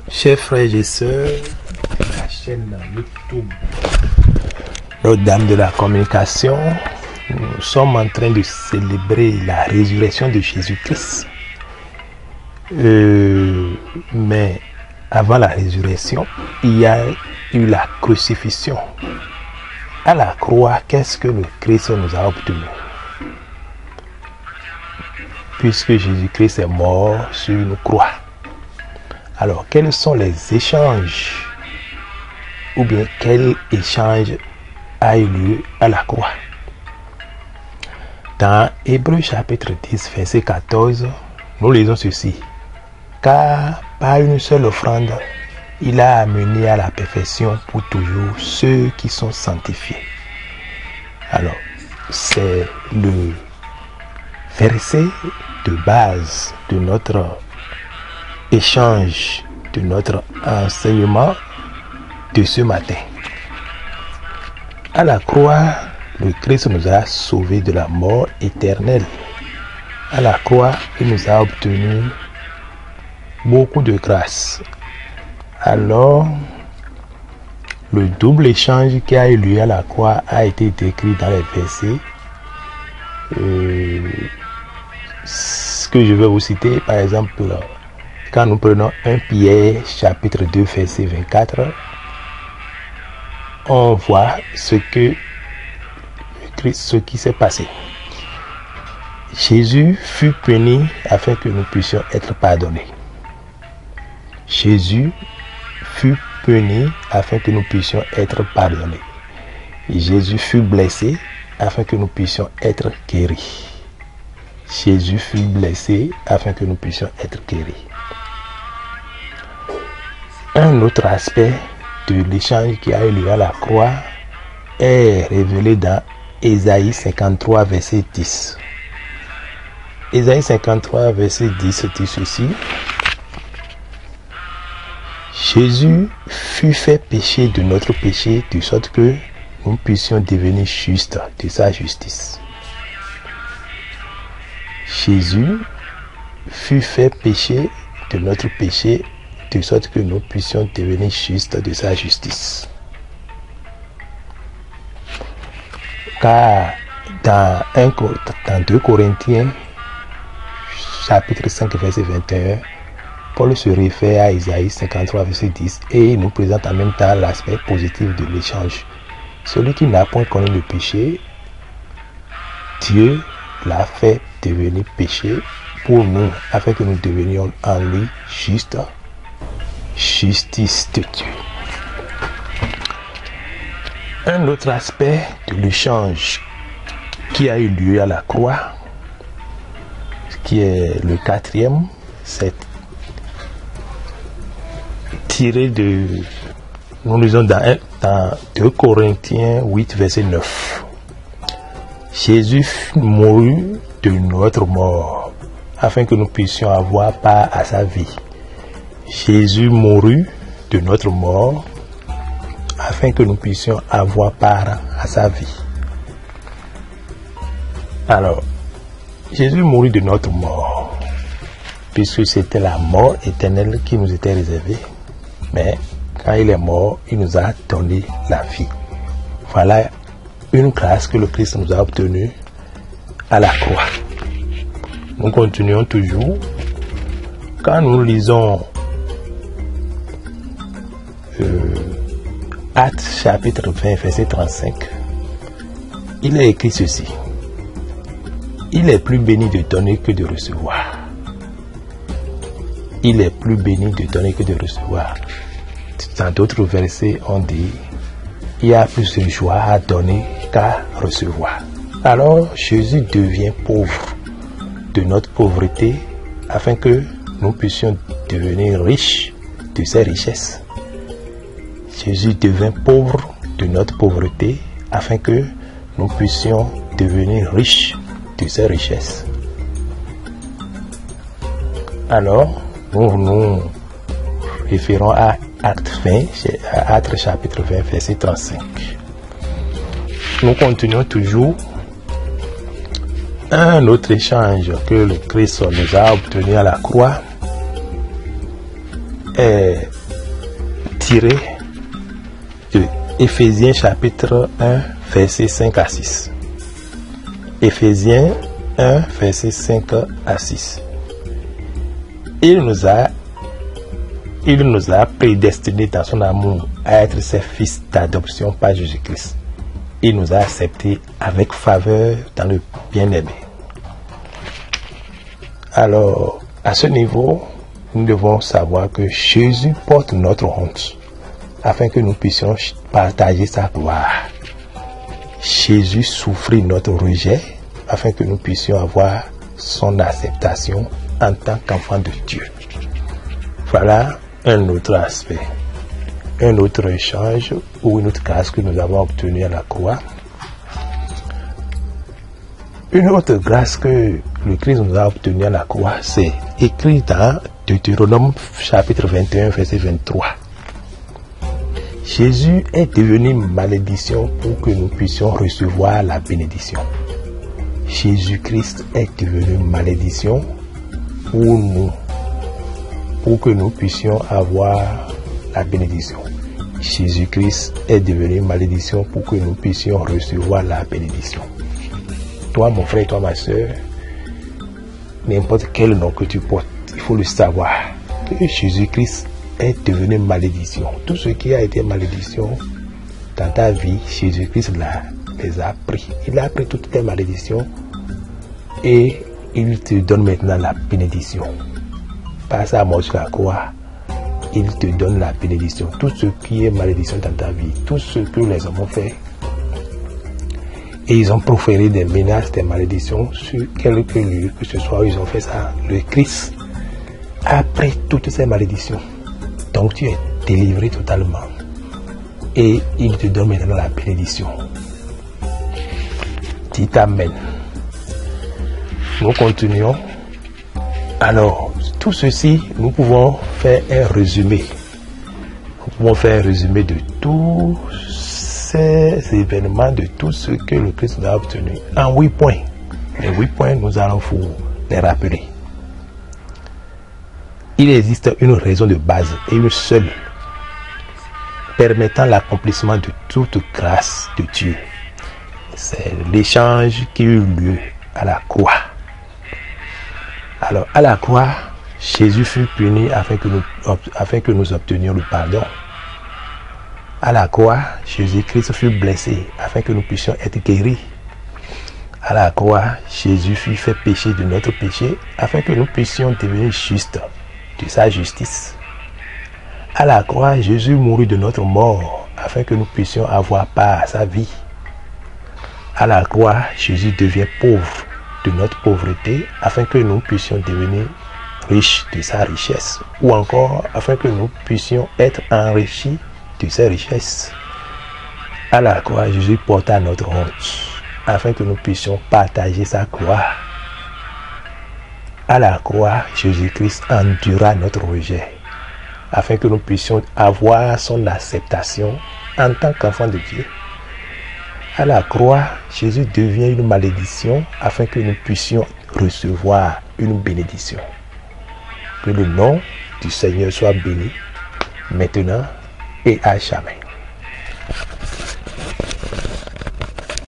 Chers frères et sœurs, la chaîne YouTube Notre-Dame de la Communication, nous sommes en train de célébrer la résurrection de Jésus-Christ. Mais avant la résurrection, il y a eu la crucifixion. À la croix, qu'est-ce que le Christ nous a obtenu? Puisque Jésus-Christ est mort sur une croix. Alors, quels sont les échanges? Ou bien, quel échange a eu lieu à la croix? Dans Hébreux chapitre 10, verset 14, nous lisons ceci. Car par une seule offrande, il a amené à la perfection pour toujours ceux qui sont sanctifiés. Alors, c'est le verset de base de notre échange, de notre enseignement de ce matin. À la croix, le Christ nous a sauvés de la mort éternelle. À la croix, il nous a obtenu beaucoup de grâce. Alors, le double échange qui a eu lieu à la croix a été décrit dans les versets. Ce que je vais vous citer, par exemple, quand nous prenons 1 Pierre chapitre 2 verset 24, on voit ce qui s'est passé. Jésus fut puni afin que nous puissions être pardonnés. Jésus fut puni afin que nous puissions être pardonnés. Et Jésus fut blessé afin que nous puissions être guéris. Jésus fut blessé afin que nous puissions être guéris. Un autre aspect de l'échange qui a eu lieu à la croix est révélé dans Ésaïe 53 verset 10. Ésaïe 53 verset 10 dit ceci. Jésus fut fait péché de notre péché de sorte que nous puissions devenir justes de sa justice. Jésus fut fait péché de notre péché de sorte que nous puissions devenir justes de sa justice. Car dans 2 Corinthiens chapitre 5 verset 21, Paul se réfère à Isaïe 53 verset 10 et nous présente en même temps l'aspect positif de l'échange. Celui qui n'a point connu le péché, Dieu l'a fait devenir péché pour nous, afin que nous devenions en lui justes, justice de Dieu. Un autre aspect de l'échange qui a eu lieu à la croix, qui est le quatrième, c'est tiré de, nous lisons dans 2 Corinthiens 8 verset 9. Jésus mourut de notre mort afin que nous puissions avoir part à sa vie. Jésus mourut de notre mort afin que nous puissions avoir part à sa vie. Alors, Jésus mourut de notre mort puisque c'était la mort éternelle qui nous était réservée. Mais quand il est mort, il nous a donné la vie. Voilà une grâce que le Christ nous a obtenue à la croix. Nous continuons toujours. Quand nous lisons Actes chapitre 20 verset 35, il est écrit ceci. Il est plus béni de donner que de recevoir. Il est plus béni de donner que de recevoir. Dans d'autres versets, on dit il y a plus de joie à donner qu'à recevoir. Alors Jésus devient pauvre de notre pauvreté afin que nous puissions devenir riches de ses richesses. Jésus devint pauvre de notre pauvreté afin que nous puissions devenir riches de ses richesses. Alors, nous nous référons à Actes chapitre 20 verset 35. Nous continuons toujours. Un autre échange que le Christ nous a obtenu à la croix est tiré de Éphésiens chapitre 1, versets 5 à 6. Éphésiens 1, versets 5 à 6. Il nous a prédestinés dans son amour à être ses fils d'adoption par Jésus-Christ. Il nous a acceptés avec faveur dans le bien-aimé. Alors, à ce niveau, nous devons savoir que Jésus porte notre honte afin que nous puissions partager sa gloire. Jésus souffrit notre rejet afin que nous puissions avoir son acceptation en tant qu'enfant de Dieu. Voilà un autre aspect, un autre échange ou une autre grâce que nous avons obtenue à la croix. Une autre grâce que le Christ nous a obtenue à la croix, c'est écrit dans Deutéronome chapitre 21, verset 23. Jésus est devenu malédiction pour que nous puissions recevoir la bénédiction. Jésus-Christ est devenu malédiction pour que nous puissions avoir la bénédiction. Jésus-Christ est devenu malédiction pour que nous puissions recevoir la bénédiction. Toi, mon frère, toi, ma soeur, n'importe quel nom que tu portes, il faut le savoir que Jésus-Christ est devenu malédiction. Tout ce qui a été malédiction dans ta vie, Jésus-Christ les a pris. Il a pris toutes tes malédictions et il te donne maintenant la bénédiction. Par sa mort sur la croix, il te donne la bénédiction. Tout ce qui est malédiction dans ta vie, tout ce que les hommes ont fait, et ils ont proféré des menaces, des malédictions sur quelque lieu que ce soit, ils ont fait ça. Le Christ a pris toutes ces malédictions. Donc tu es délivré totalement. Et il te donne maintenant la bénédiction. Dis Amen. Nous continuons. Alors, tout ceci, nous pouvons faire un résumé. Nous pouvons faire un résumé de tous ces événements, de tout ce que le Christ nous a obtenu en 8 points. Les 8 points, nous allons vous les rappeler. Il existe une raison de base et une seule permettant l'accomplissement de toute grâce de Dieu. C'est l'échange qui eut lieu à la croix. Alors, à la croix, Jésus fut puni afin que nous obtenions le pardon. À la croix, Jésus-Christ fut blessé afin que nous puissions être guéris. À la croix, Jésus fut fait pécher de notre péché afin que nous puissions devenir justes de sa justice. À la croix, Jésus mourut de notre mort afin que nous puissions avoir part à sa vie. À la croix, Jésus devient pauvre de notre pauvreté afin que nous puissions devenir riches de sa richesse, ou encore afin que nous puissions être enrichis de ses richesses. À la croix, Jésus porta notre honte afin que nous puissions partager sa gloire. À la croix, Jésus-Christ endura notre rejet afin que nous puissions avoir son acceptation en tant qu'enfant de Dieu. À la croix, Jésus devient une malédiction afin que nous puissions recevoir une bénédiction. Que le nom du Seigneur soit béni maintenant et à jamais.